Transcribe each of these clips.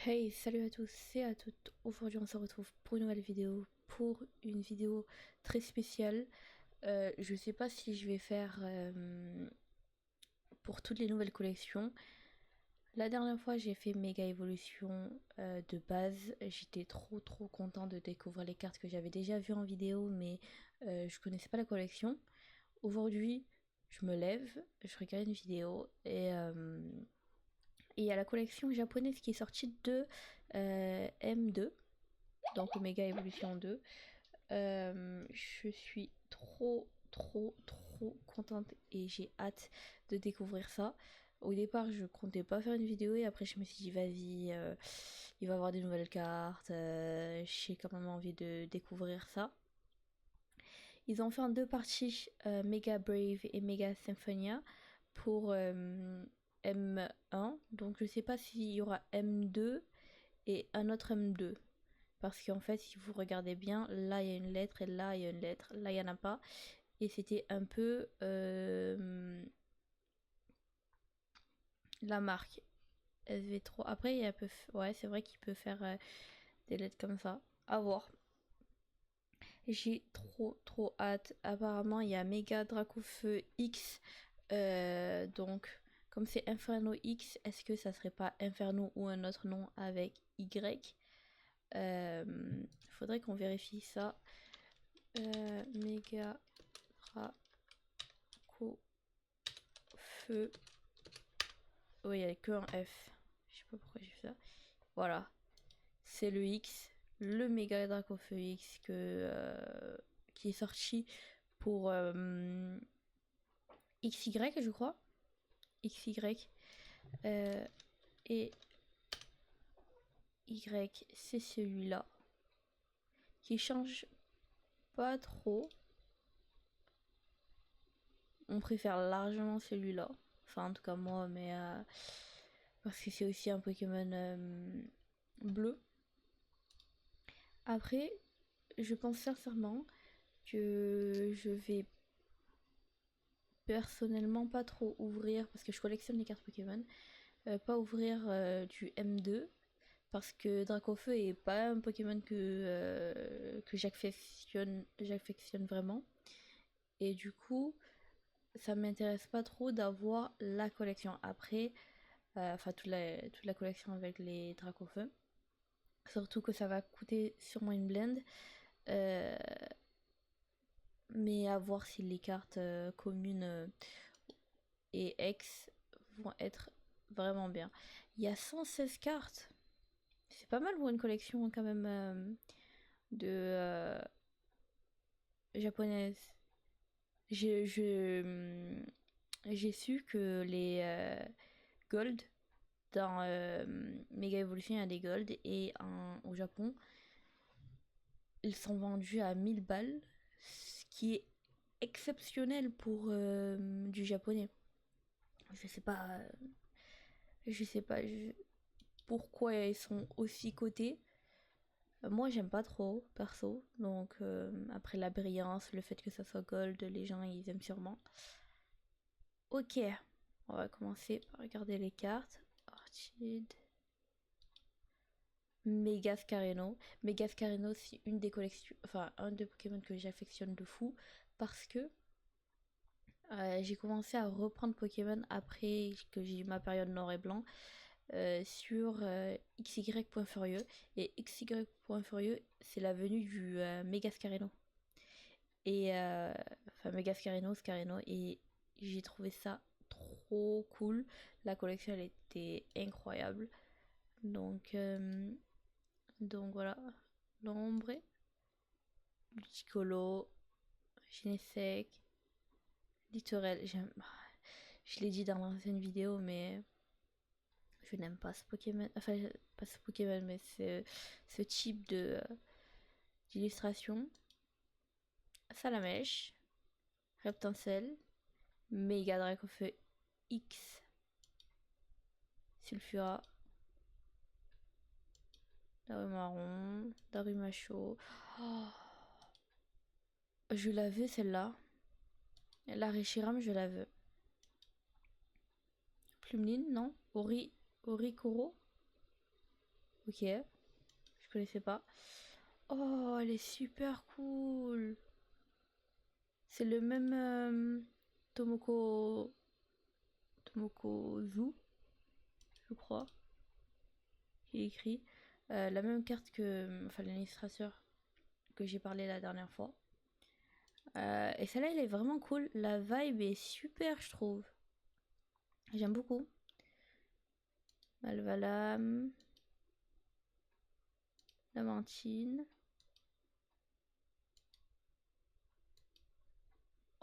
Hey, salut à tous et à toutes. Aujourd'hui, on se retrouve pour une nouvelle vidéo, pour une vidéo très spéciale. Je sais pas si je vais faire pour toutes les nouvelles collections. La dernière fois, j'ai fait Méga Evolution de base. J'étais trop content de découvrir les cartes que j'avais déjà vues en vidéo, mais je connaissais pas la collection. Aujourd'hui, je me lève, je regarde une vidéo et il y a la collection japonaise qui est sortie de M2, donc Omega Evolution 2. Je suis trop contente et j'ai hâte de découvrir ça. Au départ, je comptais pas faire une vidéo et après, je me suis dit, vas-y, il va y avoir des nouvelles cartes. J'ai quand même envie de découvrir ça. Ils ont fait en deux parties, Mega Brave et Mega Symphonia pour M1. Donc, je sais pas s'il y aura M2 et un autre M2. Parce qu'en fait, si vous regardez bien, là il y a une lettre et là il y a une lettre. Là il n'y en a pas. Et c'était un peu la marque SV3. Après, il y a peu... ouais, c'est vrai qu'il peut faire des lettres comme ça. À voir. J'ai trop hâte. Apparemment, il y a Mega Dracofeu X. Donc, comme c'est Inferno X, est-ce que ça serait pas Inferno ou un autre nom avec Y? Faudrait qu'on vérifie ça. Méga Dracofeu. Oui, il n'y a que un F. Je sais pas pourquoi j'ai fait ça. Voilà. C'est le X. Le Méga Dracofeu X qui est sorti pour XY, je crois. XY. Et Y, c'est celui-là. Qui change pas trop. On préfère largement celui-là. Enfin, en tout cas, moi, mais. Parce que c'est aussi un Pokémon bleu. Après, je pense sincèrement que je vais personnellement pas trop ouvrir, parce que je collectionne les cartes Pokémon, pas ouvrir du M2, parce que Dracofeu est pas un Pokémon que j'affectionne vraiment. Et du coup, ça m'intéresse pas trop d'avoir la collection après, enfin toute la collection avec les Dracofeu. Surtout que ça va coûter sûrement une blende. Euh, mais à voir si les cartes communes et ex vont être vraiment bien. Il y a 116 cartes. C'est pas mal pour une collection quand même de japonaise. J'ai su que les gold dans Mega Evolution, il y a des gold et au Japon, ils sont vendus à 1000 balles, ce qui est exceptionnel pour du japonais. Je sais pas, je sais pas pourquoi ils sont aussi cotés. Moi, j'aime pas trop, perso. Donc, après la brillance, le fait que ça soit gold, les gens, ils aiment sûrement. Ok, on va commencer par regarder les cartes. Orchid. Megascareno. Megascareno, c'est une des collections, enfin, un des Pokémon que j'affectionne de fou. Parce que j'ai commencé à reprendre Pokémon après que j'ai eu ma période noir et blanc. Sur XY.Furieux. Et XY.Furieux, c'est la venue du Megascareno. Et enfin, Megascareno, Scareno. Et j'ai trouvé ça trop cool. La collection, elle était incroyable. Donc, voilà. L'ombre, Ludicolo, Genesec, Littorel. Je l'ai dit dans l'ancienne vidéo, mais je n'aime pas ce Pokémon. Enfin, pas ce Pokémon, mais ce type d'illustration. Salamèche, Reptincelle, Mega Dracofeu X, Sulfura, Darumarron, Darumacho. Oh, je la veux celle-là. La Reshiram, je la veux. Plumeline, non. Orikuro. Ok, je connaissais pas. Oh, elle est super cool. C'est le même Tomoko Tomokozu, je crois, qui est écrit. La même carte que enfin l'illustrateur que j'ai parlé la dernière fois. Et celle-là, elle est vraiment cool. La vibe est super, je trouve. J'aime beaucoup. Malvalam, Lamantine.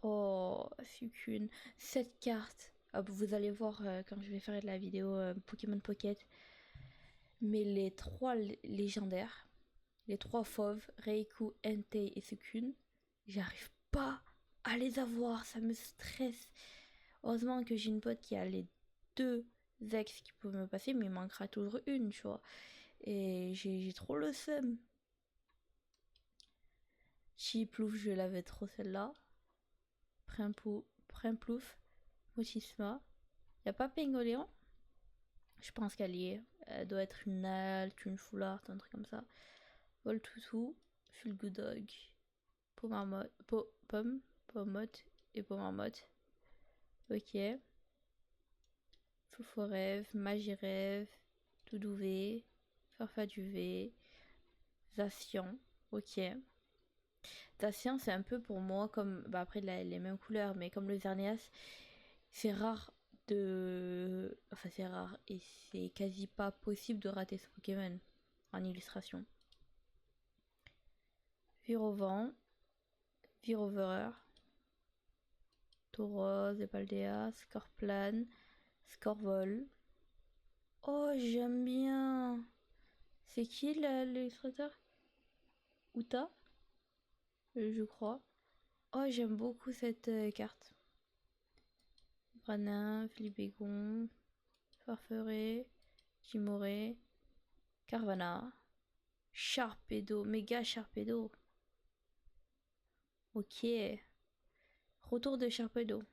Oh, Suicune. Cette carte. Ah, vous allez voir quand je vais faire la vidéo Pokémon Pocket. Mais les trois légendaires, les trois fauves, Reiku, Entei et Suicune, j'arrive pas à les avoir. Ça me stresse. Heureusement que j'ai une pote qui a les deux ex qui peuvent me passer, mais il manquera toujours une, tu vois. Et j'ai trop le seum. Chiplouf, je l'avais trop celle-là. Primplouf, Motisma. Y a pas Pingoléon? Je pense qu'elle y est. Elle doit être une Alt, une Foulard, un truc comme ça. Voltoutou, Fulgudog, Pommotte et Pomarmotte. Ok. Fouforève, Magirève, Doudouvé, Farfaduvé, Zacian. Ok. Zacian, c'est un peu pour moi comme. Bah après, les mêmes couleurs, mais comme le Xerneas, c'est rare de. Enfin, c'est rare et c'est quasi pas possible de rater ce Pokémon en illustration. Virovent, Viroverer, Tauros, Epaldea, Scorplan, Scorvol. Oh, j'aime bien. C'est qui l'illustrateur? Uta, je crois. Oh, j'aime beaucoup cette carte. Branin, Philibégon, Farferet, Timoré, Carvana, Sharpedo, méga Sharpedo. Ok. Retour de Sharpedo.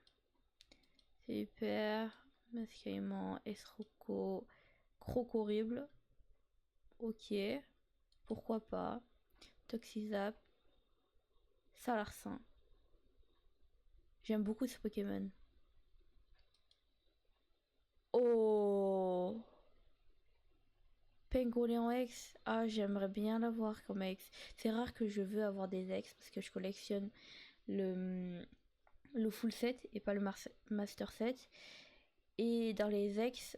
Super. Mascaillement, Esroco, Croc-horrible. Ok. Pourquoi pas. Toxizap. Salarsin. J'aime beaucoup ce Pokémon. Oh, Pengoléon X. Ah, j'aimerais bien l'avoir comme ex. C'est rare que je veux avoir des ex parce que je collectionne le full set et pas le master set. Et dans les ex,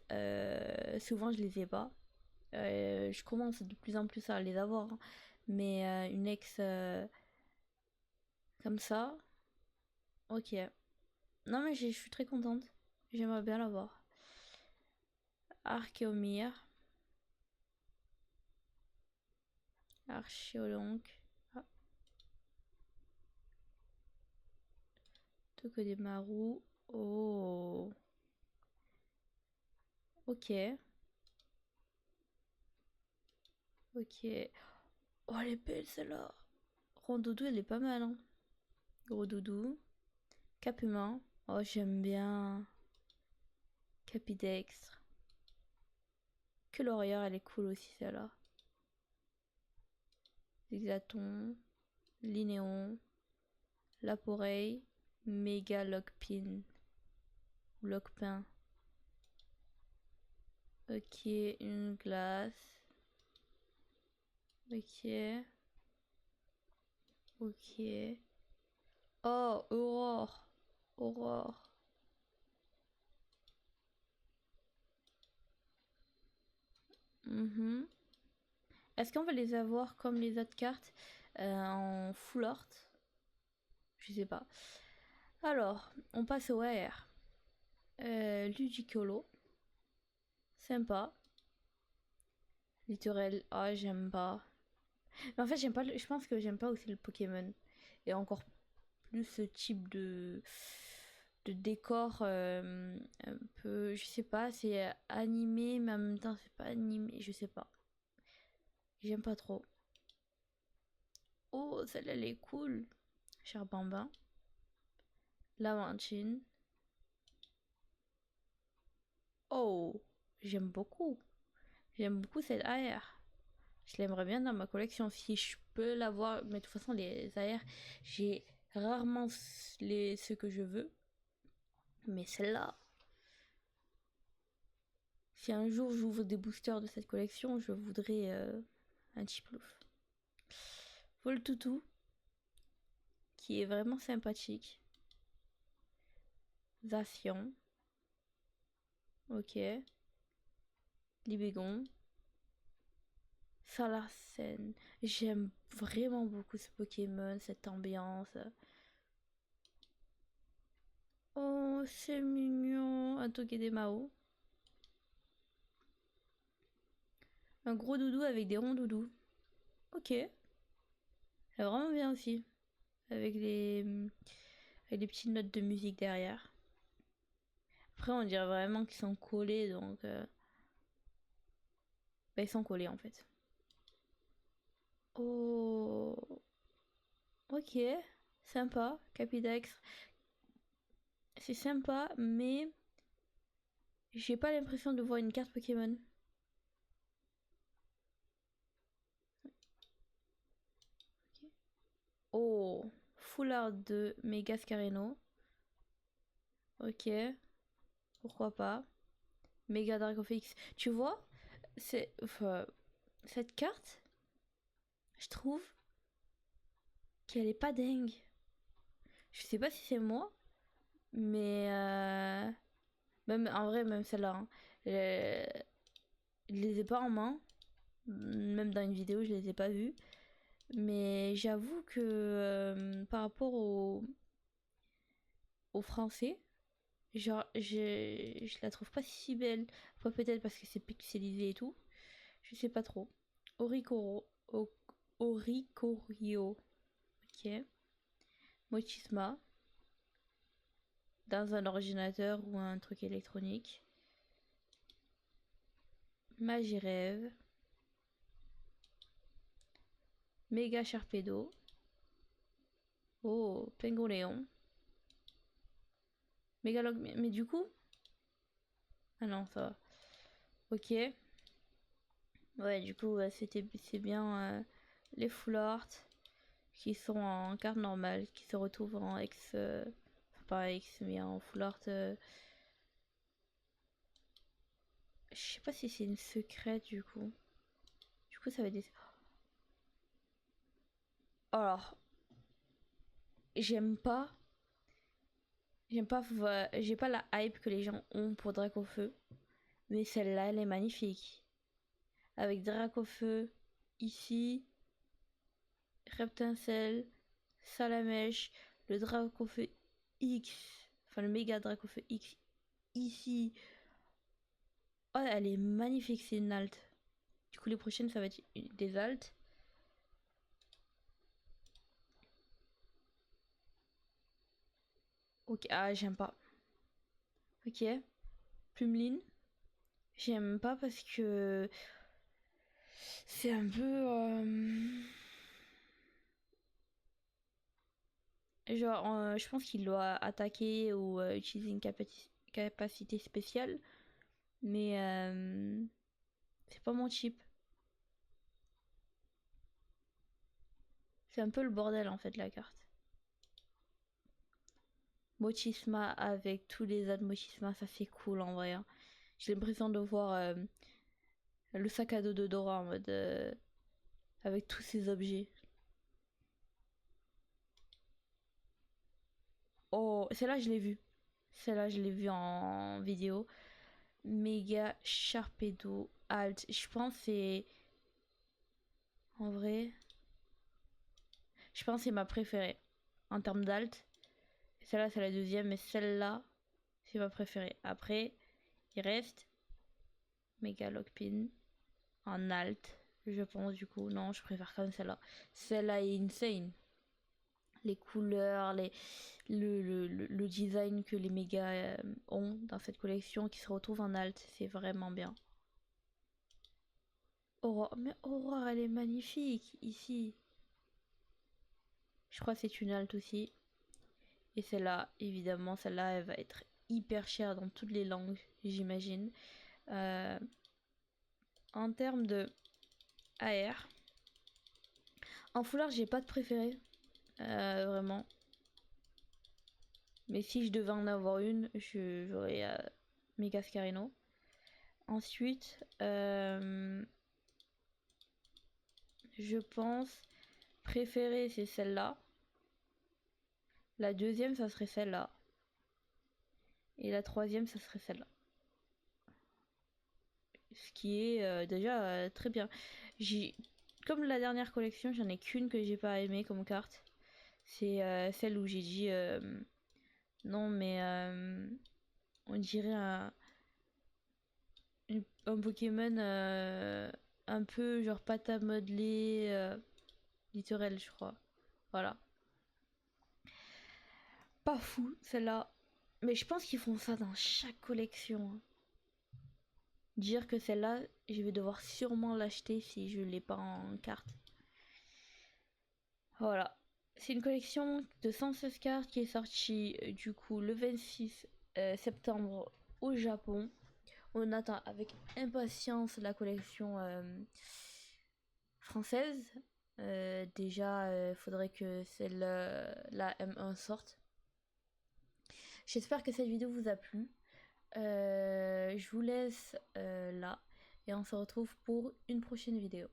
souvent je les ai pas. Je commence de plus en plus à les avoir, hein. Mais une ex comme ça, ok. Non mais je suis très contente. J'aimerais bien l'avoir. Archéomir, Archéolonque, ah, Tocodemaru. Oh, ok, ok. Oh, elle est belle celle-là. Rondoudou, elle est pas mal, hein. Gros doudou. Capumin. Oh, j'aime bien. Capidextre. Que l'Orière, elle est cool aussi celle-là. Zigzaton. Linéon. Laporeille. Méga Lockpin. Lockpin. Ok, une glace. Ok. Ok. Oh, Aurore. Aurore. Mhm. Est-ce qu'on va les avoir comme les autres cartes en full art? Je sais pas. Alors, on passe au AR. Ludicolo. Sympa. Littorel. Ah, j'aime pas. Mais en fait, j'aime pas. Je pense que j'aime pas aussi le Pokémon. Et encore plus ce type de décor un peu. Je sais pas, c'est animé, mais en même temps, c'est pas animé. Je sais pas. J'aime pas trop. Oh, celle-là, elle est cool. Cher Bambin. Lamantine. Oh, j'aime beaucoup. J'aime beaucoup cette AR. Je l'aimerais bien dans ma collection si je peux l'avoir. Mais de toute façon, les AR, j'ai rarement ceux que je veux. Mais celle-là, si un jour j'ouvre des boosters de cette collection, je voudrais un Chiplouf. Voltoutou, qui est vraiment sympathique. Zacian. Ok. Libégon. Salacen. J'aime vraiment beaucoup ce Pokémon, cette ambiance. Oh, c'est mignon. Un Togedemao. Un gros doudou avec des ronds doudous. Ok. C'est vraiment bien aussi. Avec des petites notes de musique derrière. Après, on dirait vraiment qu'ils sont collés, donc... Bah, ils sont collés, en fait. Oh... Ok. Sympa. Capidex. C'est sympa, mais... J'ai pas l'impression de voir une carte Pokémon. Okay. Oh... Foulard de Megascareno. Ok. Pourquoi pas. Mega Dracofix. Tu vois, c'est... Enfin, cette carte, je trouve qu'elle est pas dingue. Je sais pas si c'est moi, mais... Même, en vrai, même celle-là. Hein. Je les ai pas en main. Même dans une vidéo, je les ai pas vues. Mais j'avoue que par rapport au français, genre, je la trouve pas si belle. Après, peut-être parce que c'est pixelisé et tout. Je sais pas trop. Oricoro. Oricorio. Ok. Mochisma. Dans un ordinateur ou un truc électronique. Magirève. Méga Charpedo. Oh, Pengoléon. Mégalog. Mais du coup. Ah non, ça va. Ok. Ouais, du coup, c'est bien les full art qui sont en carte normale, qui se retrouvent en X. Enfin, pas X, mais en full art. Je sais pas si c'est une secrète du coup. Du coup, ça va être des. Alors, j'aime pas. J'aime pas. J'ai pas la hype que les gens ont pour Dracofeu. Mais celle-là, elle est magnifique. Avec Dracofeu ici, Reptincelle, Salamèche, le Dracofeu X, enfin le méga Dracofeu X ici. Oh, elle est magnifique, c'est une alt. Du coup, les prochaines, ça va être des altes. Ok, ah, j'aime pas. Ok, Plumeline. J'aime pas parce que c'est un peu. Genre, je pense qu'il doit attaquer ou utiliser une capacité spéciale. Mais c'est pas mon type. C'est un peu le bordel en fait la carte. Mochisma avec tous les autres Mochisma, ça c'est cool en vrai. Hein. J'ai l'impression de voir le sac à dos de Dora en mode avec tous ces objets. Oh, celle-là je l'ai vue. Celle-là je l'ai vue en vidéo. Méga Sharpedo Alt. Je pense c'est en vrai. Je pense c'est ma préférée en termes d'alt. Celle-là c'est la deuxième, mais celle-là c'est ma préférée. Après, il reste Méga Lockpin en alt. Je pense du coup, non, je préfère quand même celle-là. Celle-là est insane. Les couleurs, le design que les mégas ont dans cette collection qui se retrouve en alt, c'est vraiment bien. Aurore, mais Aurore, elle est magnifique ici. Je crois que c'est une alt aussi. Et celle-là, évidemment, celle-là, elle va être hyper chère dans toutes les langues, j'imagine. En termes de AR. En foulard, j'ai pas de préféré. Vraiment. Mais si je devais en avoir une, j'aurais Mega Scarino. Ensuite, je pense préférée, c'est celle-là. La deuxième, ça serait celle-là. Et la troisième, ça serait celle-là. Ce qui est déjà très bien. Comme la dernière collection, j'en ai qu'une que j'ai pas aimée comme carte. C'est celle où j'ai dit non, mais on dirait un Pokémon un peu genre pâte à modeler, littéral, je crois. Voilà. Pas fou, celle-là. Mais je pense qu'ils font ça dans chaque collection, hein. Dire que celle-là, je vais devoir sûrement l'acheter si je l'ai pas en carte. Voilà. C'est une collection de 116 cartes qui est sortie du coup le 26 septembre au Japon. On attend avec impatience la collection française. Déjà, faudrait que la M1 sorte. J'espère que cette vidéo vous a plu. Je vous laisse là et on se retrouve pour une prochaine vidéo.